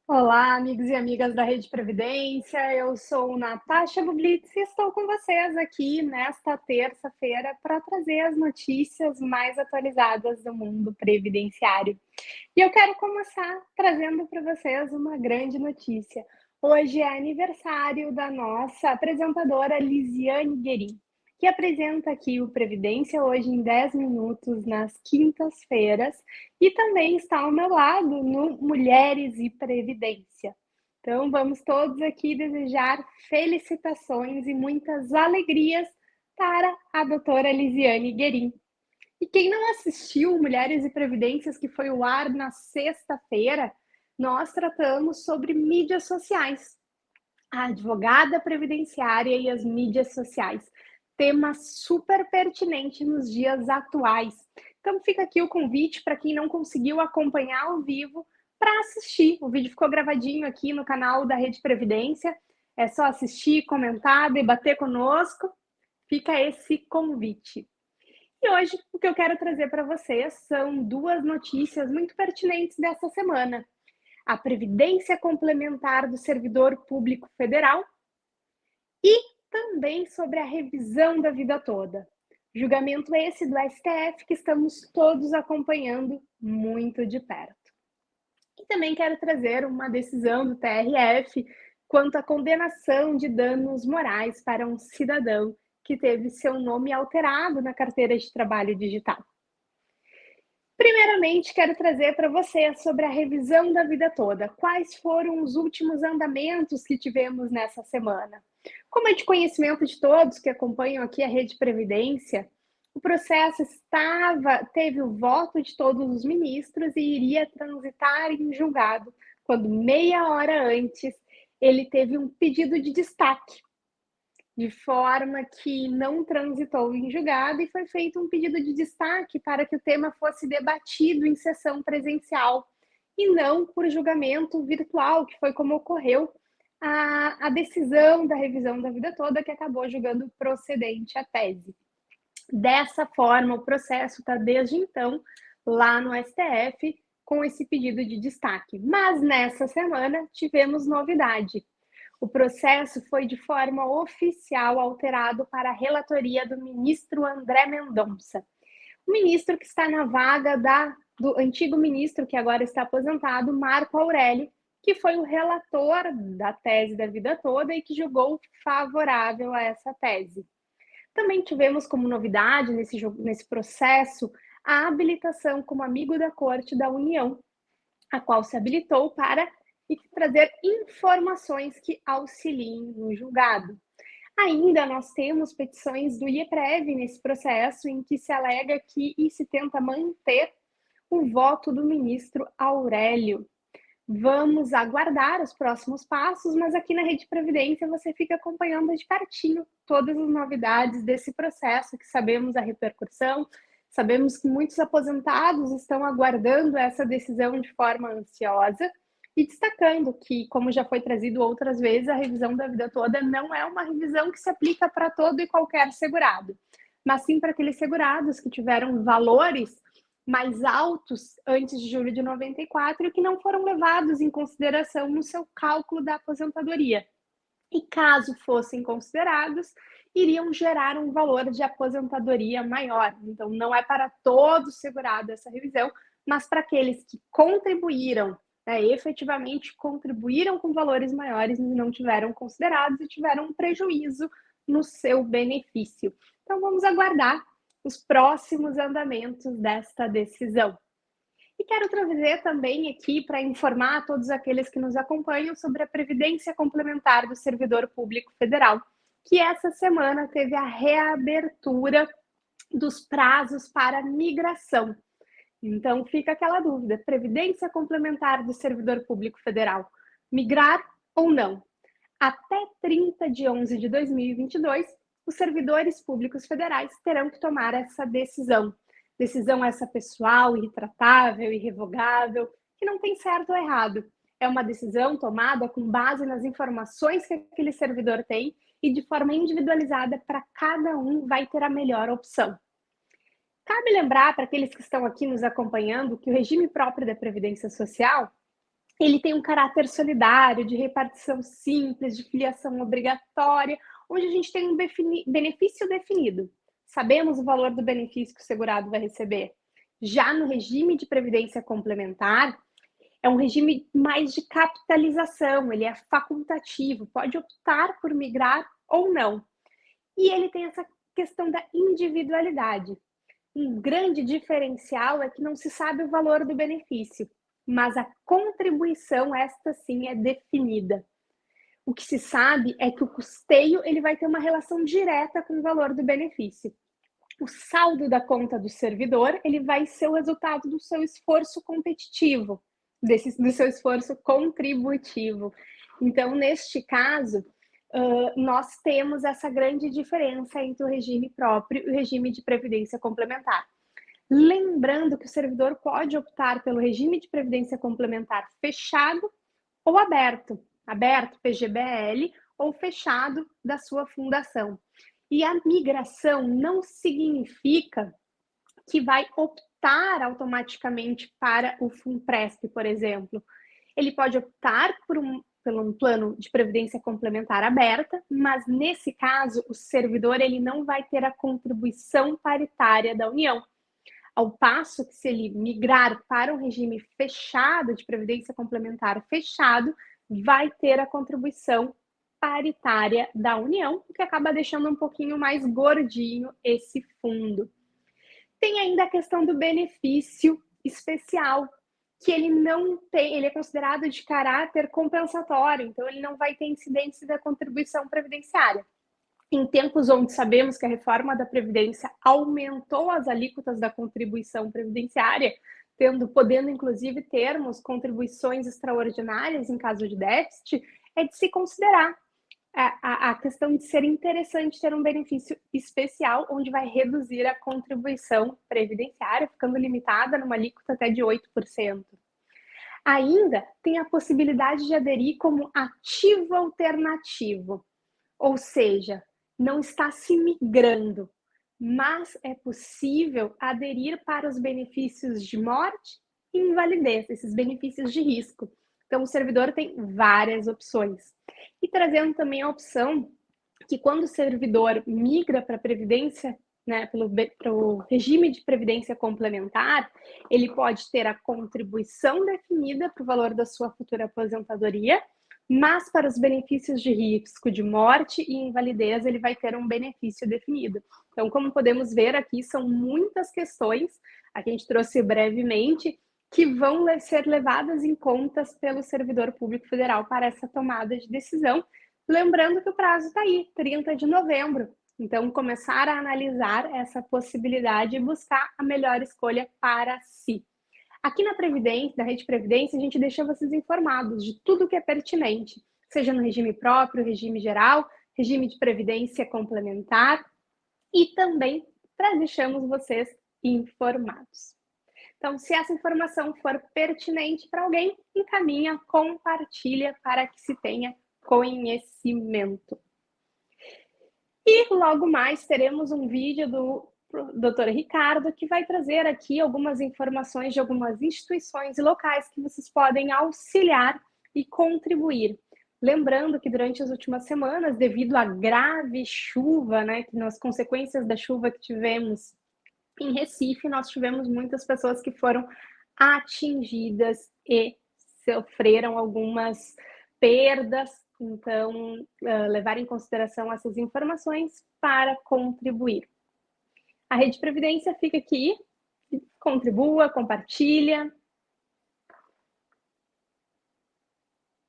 Olá, amigos e amigas da Rede Previdência. Eu sou Natasha Bublitz e estou com vocês aqui nesta terça-feira para trazer as notícias mais atualizadas do mundo previdenciário. E eu quero começar trazendo para vocês uma grande notícia. Hoje é aniversário da nossa apresentadora Lisiane Guerin, que apresenta aqui o Previdência hoje em 10 minutos nas quintas-feiras e também está ao meu lado no Mulheres e Previdência. Então, vamos todos aqui desejar felicitações e muitas alegrias para a doutora Lisiane Guerin. E quem não assistiu Mulheres e Previdências, que foi ao ar na sexta-feira, nós tratamos sobre mídias sociais, a advogada previdenciária e as mídias sociais. Tema super pertinente nos dias atuais. Então fica aqui o convite para quem não conseguiu acompanhar ao vivo para assistir. O vídeo ficou gravadinho aqui no canal da Rede Previdência. É só assistir, comentar, debater conosco. Fica esse convite. E hoje o que eu quero trazer para vocês são duas notícias muito pertinentes dessa semana. A Previdência Complementar do Servidor Público Federal e também sobre a revisão da vida toda. Julgamento esse do STF que estamos todos acompanhando muito de perto. E também quero trazer uma decisão do TRF quanto à condenação de danos morais para um cidadão que teve seu nome alterado na carteira de trabalho digital. Primeiramente, quero trazer para você sobre a revisão da vida toda. Quais foram os últimos andamentos que tivemos nessa semana? Como é de conhecimento de todos que acompanham aqui a Rede Previdência, o processo teve o voto de todos os ministros e iria transitar em julgado, quando meia hora antes ele teve um pedido de destaque, de forma que não transitou em julgado e foi feito um pedido de destaque para que o tema fosse debatido em sessão presencial e não por julgamento virtual, que foi como ocorreu a decisão da revisão da vida toda, que acabou julgando procedente a tese. Dessa forma, o processo está desde então lá no STF com esse pedido de destaque. Mas nessa semana tivemos novidade. O processo foi de forma oficial alterado para a relatoria do ministro André Mendonça. O ministro que está na vaga do antigo ministro, que agora está aposentado, Marco Aurélio, que foi o relator da tese da vida toda e que julgou favorável a essa tese. Também tivemos como novidade nesse processo a habilitação como amigo da Corte da União, a qual se habilitou para trazer informações que auxiliem no julgado. Ainda nós temos petições do IEPREV nesse processo, em que se alega que e se tenta manter o voto do ministro Aurélio. Vamos aguardar os próximos passos, mas aqui na Rede Previdência você fica acompanhando de pertinho todas as novidades desse processo, que sabemos a repercussão, sabemos que muitos aposentados estão aguardando essa decisão de forma ansiosa e destacando que, como já foi trazido outras vezes, a revisão da vida toda não é uma revisão que se aplica para todo e qualquer segurado, mas sim para aqueles segurados que tiveram valores mais altos antes de julho de 94 e que não foram levados em consideração no seu cálculo da aposentadoria. E caso fossem considerados, iriam gerar um valor de aposentadoria maior. Então, não é para todos segurado essa revisão, mas para aqueles que contribuíram, efetivamente contribuíram com valores maiores e não tiveram considerados e tiveram um prejuízo no seu benefício. Então, vamos aguardar os próximos andamentos desta decisão. E quero trazer também aqui para informar a todos aqueles que nos acompanham sobre a Previdência Complementar do Servidor Público Federal, que essa semana teve a reabertura dos prazos para migração. Então fica aquela dúvida: Previdência Complementar do Servidor Público Federal, migrar ou não? Até 30 de 11 de 2022, os servidores públicos federais terão que tomar essa decisão. Decisão essa pessoal, irretratável, irrevogável, que não tem certo ou errado. É uma decisão tomada com base nas informações que aquele servidor tem e de forma individualizada para cada um vai ter a melhor opção. Cabe lembrar para aqueles que estão aqui nos acompanhando que o regime próprio da Previdência Social Ele tem um caráter solidário, de repartição simples, de filiação obrigatória, onde a gente tem um benefício definido. Sabemos o valor do benefício que o segurado vai receber. Já no regime de previdência complementar, é um regime mais de capitalização, ele é facultativo, pode optar por migrar ou não. E ele tem essa questão da individualidade. Um grande diferencial é que não se sabe o valor do benefício, mas a contribuição, esta sim, é definida. O que se sabe é que o custeio ele vai ter uma relação direta com o valor do benefício. O saldo da conta do servidor ele vai ser o resultado do seu esforço competitivo, do seu esforço contributivo. Então, neste caso, nós temos essa grande diferença entre o regime próprio e o regime de previdência complementar. Lembrando que o servidor pode optar pelo regime de previdência complementar fechado ou aberto, PGBL, ou fechado da sua fundação. E a migração não significa que vai optar automaticamente para o Funpresp, por exemplo. Ele pode optar por um plano de previdência complementar aberta, mas nesse caso o servidor ele não vai ter a contribuição paritária da União. Ao passo que se ele migrar para um regime fechado, de previdência complementar fechado, vai ter a contribuição paritária da União, o que acaba deixando um pouquinho mais gordinho esse fundo. Tem ainda a questão do benefício especial, que ele não tem, ele é considerado de caráter compensatório, então ele não vai ter incidência da contribuição previdenciária. Em tempos onde sabemos que a reforma da Previdência aumentou as alíquotas da contribuição previdenciária, podendo inclusive termos contribuições extraordinárias em caso de déficit, é de se considerar a questão de ser interessante ter um benefício especial, onde vai reduzir a contribuição previdenciária, ficando limitada numa alíquota até de 8%. Ainda tem a possibilidade de aderir como ativo alternativo, ou seja, não está se migrando, mas é possível aderir para os benefícios de morte e invalidez, esses benefícios de risco. Então, o servidor tem várias opções. E trazendo também a opção que quando o servidor migra para a previdência, para o regime de previdência complementar, ele pode ter a contribuição definida para o valor da sua futura aposentadoria, mas para os benefícios de risco de morte e invalidez, ele vai ter um benefício definido. Então, como podemos ver aqui, são muitas questões, a gente trouxe brevemente, que vão ser levadas em conta pelo servidor público federal para essa tomada de decisão. Lembrando que o prazo está aí, 30 de novembro. Então, começar a analisar essa possibilidade e buscar a melhor escolha para si. Aqui na Previdência, na Rede Previdência, a gente deixa vocês informados de tudo que é pertinente, seja no regime próprio, regime geral, regime de previdência complementar e também deixamos vocês informados. Então, se essa informação for pertinente para alguém, encaminha, compartilha para que se tenha conhecimento. E logo mais teremos um vídeo do Dr. Ricardo, que vai trazer aqui algumas informações de algumas instituições e locais que vocês podem auxiliar e contribuir. Lembrando que durante as últimas semanas, devido à grave chuva, que nas consequências da chuva que tivemos em Recife, nós tivemos muitas pessoas que foram atingidas e sofreram algumas perdas. Então, levar em consideração essas informações para contribuir. A Rede Previdência fica aqui, contribua, compartilha,